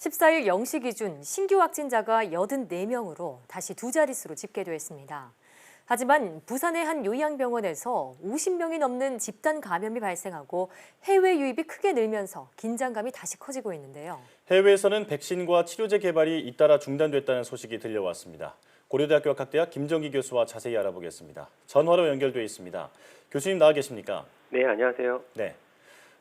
14일 0시 기준 신규 확진자가 84명으로 다시 두 자릿수로 집계됐습니다. 하지만 부산의 한 요양병원에서 50명이 넘는 집단 감염이 발생하고 해외 유입이 크게 늘면서 긴장감이 다시 커지고 있는데요. 해외에서는 백신과 치료제 개발이 잇따라 중단됐다는 소식이 들려왔습니다. 고려대학교 학대학 김정기 교수와 자세히 알아보겠습니다. 전화로 연결돼 있습니다. 교수님 나와 계십니까? 네, 안녕하세요. 네.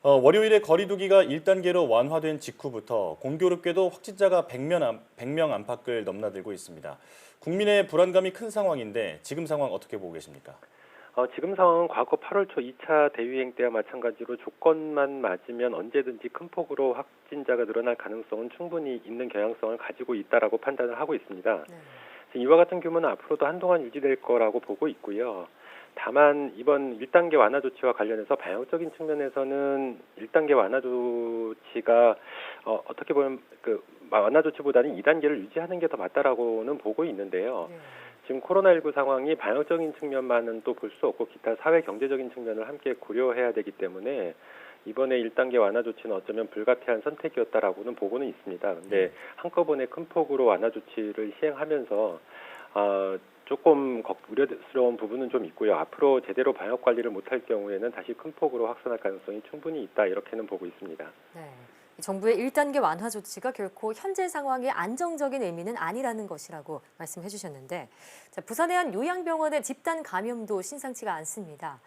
월요일에 거리두기가 1단계로 완화된 직후부터 공교롭게도 확진자가 100명 안팎을 넘나들고 있습니다. 국민의 불안감이 큰 상황인데 지금 상황 어떻게 보고 계십니까? 지금 상황은 과거 8월 초 2차 대유행 때와 마찬가지로 조건만 맞으면 언제든지 큰 폭으로 확진자가 늘어날 가능성은 충분히 있는 경향성을 가지고 있다라고 판단을 하고 있습니다. 네. 이와 같은 규모는 앞으로도 한동안 유지될 거라고 보고 있고요. 다만 이번 1단계 완화 조치와 관련해서 방역적인 측면에서는 1단계 완화 조치가 어떻게 보면 그 완화 조치보다는 2단계를 유지하는 게 더 맞다라고는 보고 있는데요. 네. 지금 코로나19 상황이 방역적인 측면만은 또 볼 수 없고 기타 사회 경제적인 측면을 함께 고려해야 되기 때문에 이번에 1단계 완화 조치는 어쩌면 불가피한 선택이었다라고는 보고는 있습니다. 근데 한꺼번에 큰 폭으로 완화 조치를 시행하면서 조금 우려스러운 부분은 좀 있고요. 앞으로 제대로 방역 관리를 못할 경우에는 다시 큰 폭으로 확산할 가능성이 충분히 있다 이렇게는 보고 있습니다. 네. 정부의 1단계 완화 조치가 결코 현재 상황의 안정적인 의미는 아니라는 것이라고 말씀해 주셨는데 부산의 한 요양병원의 집단 감염도 심상치가 않습니다.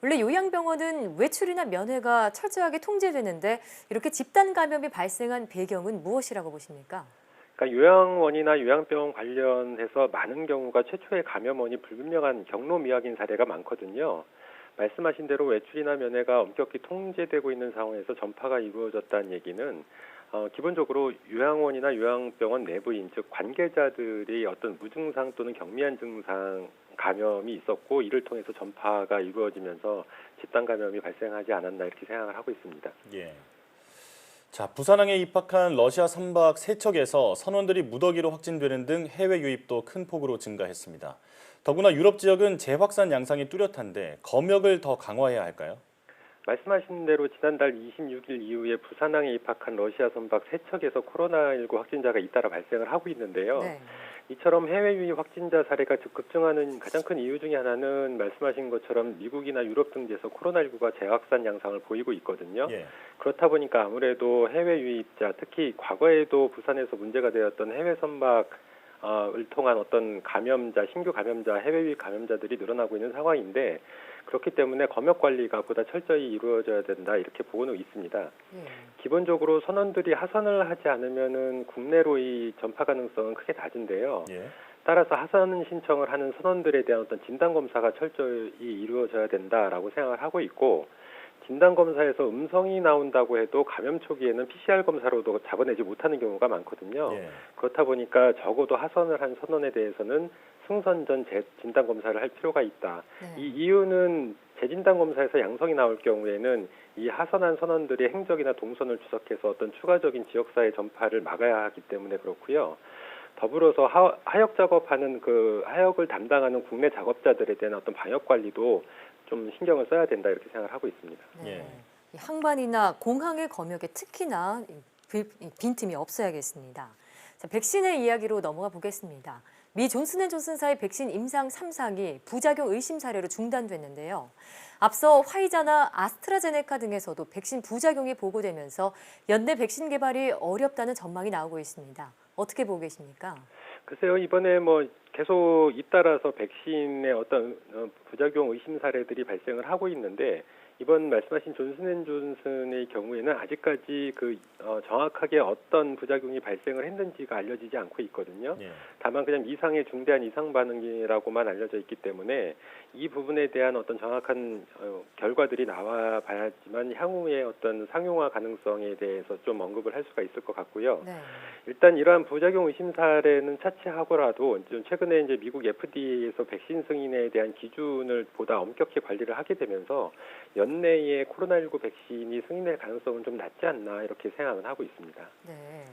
원래 요양병원은 외출이나 면회가 철저하게 통제되는데 이렇게 집단 감염이 발생한 배경은 무엇이라고 보십니까? 그러니까 요양원이나 요양병원 관련해서 많은 경우가 최초의 감염원이 불분명한 경로미확인 사례가 많거든요. 말씀하신 대로 외출이나 면회가 엄격히 통제되고 있는 상황에서 전파가 이루어졌다는 얘기는 기본적으로 요양원이나 요양병원 내부인 즉 관계자들이 어떤 무증상 또는 경미한 증상 감염이 있었고 이를 통해서 전파가 이루어지면서 집단 감염이 발생하지 않았나 이렇게 생각을 하고 있습니다. 예. 자, 부산항에 입학한 러시아 선박 3척에서 선원들이 무더기로 확진되는 등 해외 유입도 큰 폭으로 증가했습니다. 더구나 유럽 지역은 재확산 양상이 뚜렷한데 검역을 더 강화해야 할까요? 말씀하신 대로 지난달 26일 이후에 부산항에 입학한 러시아 선박 3척에서 코로나19 확진자가 잇따라 발생을 하고 있는데요. 네. 이처럼 해외 유입 확진자 사례가 급증하는 가장 큰 이유 중에 하나는 말씀하신 것처럼 미국이나 유럽 등지에서 코로나19가 재확산 양상을 보이고 있거든요. 예. 그렇다 보니까 아무래도 해외 유입자, 특히 과거에도 부산에서 문제가 되었던 해외 선박을 통한 어떤 감염자, 신규 감염자, 해외 유입 감염자들이 늘어나고 있는 상황인데 그렇기 때문에 검역 관리가 보다 철저히 이루어져야 된다 이렇게 보고는 있습니다. 예. 기본적으로 선원들이 하선을 하지 않으면은 국내로의 전파 가능성은 크게 낮은데요. 예. 따라서 하선 신청을 하는 선원들에 대한 어떤 진단 검사가 철저히 이루어져야 된다라고 생각을 하고 있고 진단 검사에서 음성이 나온다고 해도 감염 초기에는 PCR 검사로도 잡아내지 못하는 경우가 많거든요. 예. 그렇다 보니까 적어도 하선을 한 선원에 대해서는 승선 전 재진단 검사를 할 필요가 있다. 네. 이 이유는 재진단 검사에서 양성이 나올 경우에는 이 하선한 선원들의 행적이나 동선을 추적해서 어떤 추가적인 지역사회 전파를 막아야 하기 때문에 그렇고요. 더불어서 하역 작업하는 그 하역을 담당하는 국내 작업자들에 대한 어떤 방역 관리도 좀 신경을 써야 된다 이렇게 생각을 하고 있습니다. 네. 예. 이 항만이나 공항의 검역에 특히나 빈틈이 없어야겠습니다. 자, 백신의 이야기로 넘어가 보겠습니다. 미 존슨앤존슨사의 백신 임상 3상이 부작용 의심 사례로 중단됐는데요. 앞서 화이자나 아스트라제네카 등에서도 백신 부작용이 보고되면서 연내 백신 개발이 어렵다는 전망이 나오고 있습니다. 어떻게 보고 계십니까? 글쎄요, 이번에 계속 잇따라서 백신의 어떤 부작용 의심 사례들이 발생을 하고 있는데 이번 말씀하신 존슨앤존슨의 경우에는 아직까지 정확하게 어떤 부작용이 발생을 했는지가 알려지지 않고 있거든요. 예. 다만 그냥 이상의 중대한 이상 반응이라고만 알려져 있기 때문에 이 부분에 대한 어떤 정확한 결과들이 나와 봐야지만 향후의 어떤 상용화 가능성에 대해서 좀 언급을 할 수가 있을 것 같고요. 네. 일단 이러한 부작용 의심 사례는 차치하고라도 최근에 이제 미국 FDA에서 백신 승인에 대한 기준을 보다 엄격히 관리를 하게 되면서 연내에 코로나19 백신이 승인될 가능성은 좀 낮지 않나 이렇게 생각은 하고 있습니다. 네.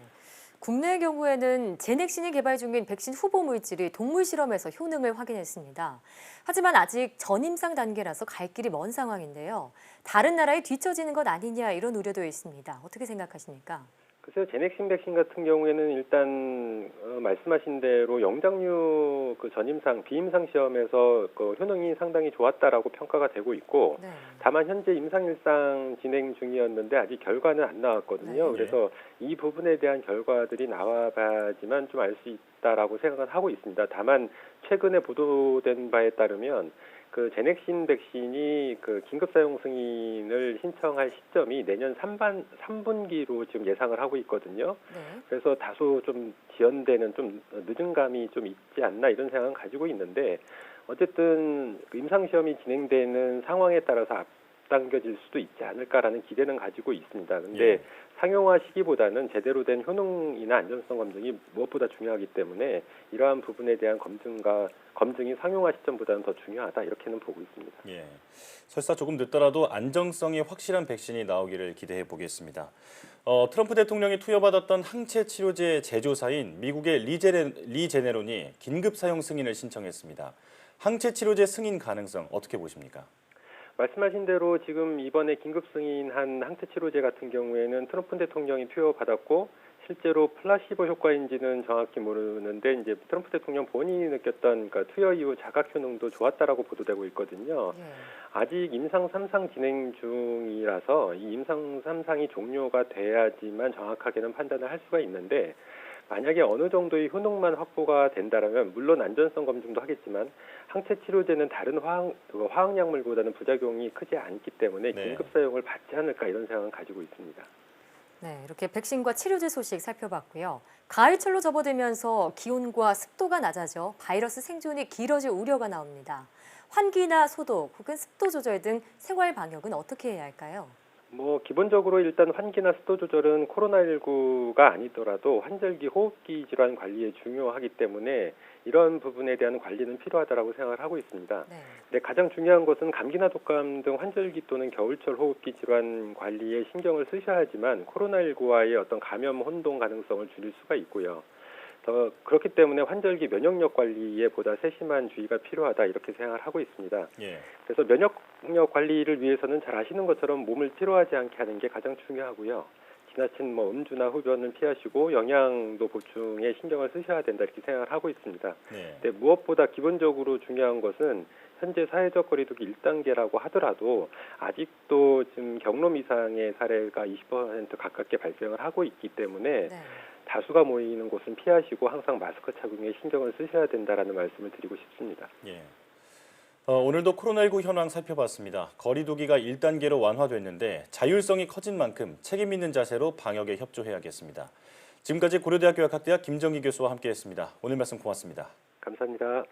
국내의 경우에는 제넥신이 개발 중인 백신 후보 물질이 동물 실험에서 효능을 확인했습니다. 하지만 아직 전임상 단계라서 갈 길이 먼 상황인데요. 다른 나라에 뒤처지는 것 아니냐 이런 우려도 있습니다. 어떻게 생각하십니까? 글쎄요, 제넥신 백신 같은 경우에는 일단 말씀하신 대로 영장류 그 전임상, 비임상 시험에서 그 효능이 상당히 좋았다라고 평가가 되고 있고, 네. 다만 현재 임상일상 진행 중이었는데 아직 결과는 안 나왔거든요. 네. 그래서 이 부분에 대한 결과들이 나와봐야지만 좀 알 수 있다라고 생각은 하고 있습니다. 다만 최근에 보도된 바에 따르면 그 제넥신 백신이 그 긴급 사용 승인을 신청할 시점이 내년 3분기로 지금 예상을 하고 있거든요. 네. 그래서 다소 좀 지연되는 좀 늦은 감이 좀 있지 않나 이런 생각은 가지고 있는데 어쨌든 그 임상시험이 진행되는 상황에 따라서 앞당겨질 수도 있지 않을까라는 기대는 가지고 있습니다. 근데 예. 상용화 시기보다는 제대로 된 효능이나 안전성 검증이 무엇보다 중요하기 때문에 이러한 부분에 대한 검증이 상용화 시점보다는 더 중요하다 이렇게는 보고 있습니다. 예. 설사 조금 늦더라도 안정성이 확실한 백신이 나오기를 기대해 보겠습니다. 트럼프 대통령이 투여받았던 항체 치료제 제조사인 미국의 리 제네론이 긴급 사용 승인을 신청했습니다. 항체 치료제 승인 가능성 어떻게 보십니까? 말씀하신 대로 지금 이번에 긴급 승인한 항체 치료제 같은 경우에는 트럼프 대통령이 투여받았고 실제로 플라시보 효과인지는 정확히 모르는데 이제 트럼프 대통령 본인이 느꼈던 그러니까 투여 이후 자각 효능도 좋았다라고 보도되고 있거든요. 예. 아직 임상 3상 진행 중이라서 이 임상 3상이 종료가 돼야지만 정확하게는 판단을 할 수가 있는데 만약에 어느 정도의 효능만 확보가 된다면 물론 안전성 검증도 하겠지만 항체 치료제는 다른 화학약물보다는 부작용이 크지 않기 때문에 네. 긴급 사용을 받지 않을까 이런 생각은 가지고 있습니다. 네, 이렇게 백신과 치료제 소식 살펴봤고요. 가을철로 접어들면서 기온과 습도가 낮아져 바이러스 생존이 길어질 우려가 나옵니다. 환기나 소독 혹은 습도 조절 등 생활 방역은 어떻게 해야 할까요? 기본적으로 일단 환기나 습도 조절은 코로나19가 아니더라도 환절기 호흡기 질환 관리에 중요하기 때문에 이런 부분에 대한 관리는 필요하다고 생각을 하고 있습니다. 네. 근데 가장 중요한 것은 감기나 독감 등 환절기 또는 겨울철 호흡기 질환 관리에 신경을 쓰셔야 하지만 코로나19와의 어떤 감염 혼동 가능성을 줄일 수가 있고요. 그렇기 때문에 환절기 면역력 관리에 보다 세심한 주의가 필요하다 이렇게 생각을 하고 있습니다. 예. 그래서 면역력 관리를 위해서는 잘 아시는 것처럼 몸을 피로하지 않게 하는 게 가장 중요하고요. 지나친 음주나 흡연을 피하시고 영양도 보충에 신경을 쓰셔야 된다 이렇게 생각을 하고 있습니다. 네. 근데 무엇보다 기본적으로 중요한 것은 현재 사회적 거리두기 1단계라고 하더라도 아직도 지금 경로 이상의 사례가 20% 가깝게 발생을 하고 있기 때문에 네. 다수가 모이는 곳은 피하시고 항상 마스크 착용에 신경을 쓰셔야 된다라는 말씀을 드리고 싶습니다. 예. 오늘도 코로나19 현황 살펴봤습니다. 거리두기가 1단계로 완화됐는데 자율성이 커진 만큼 책임 있는 자세로 방역에 협조해야겠습니다. 지금까지 고려대학교 약학대학 김정기 교수와 함께했습니다. 오늘 말씀 고맙습니다. 감사합니다.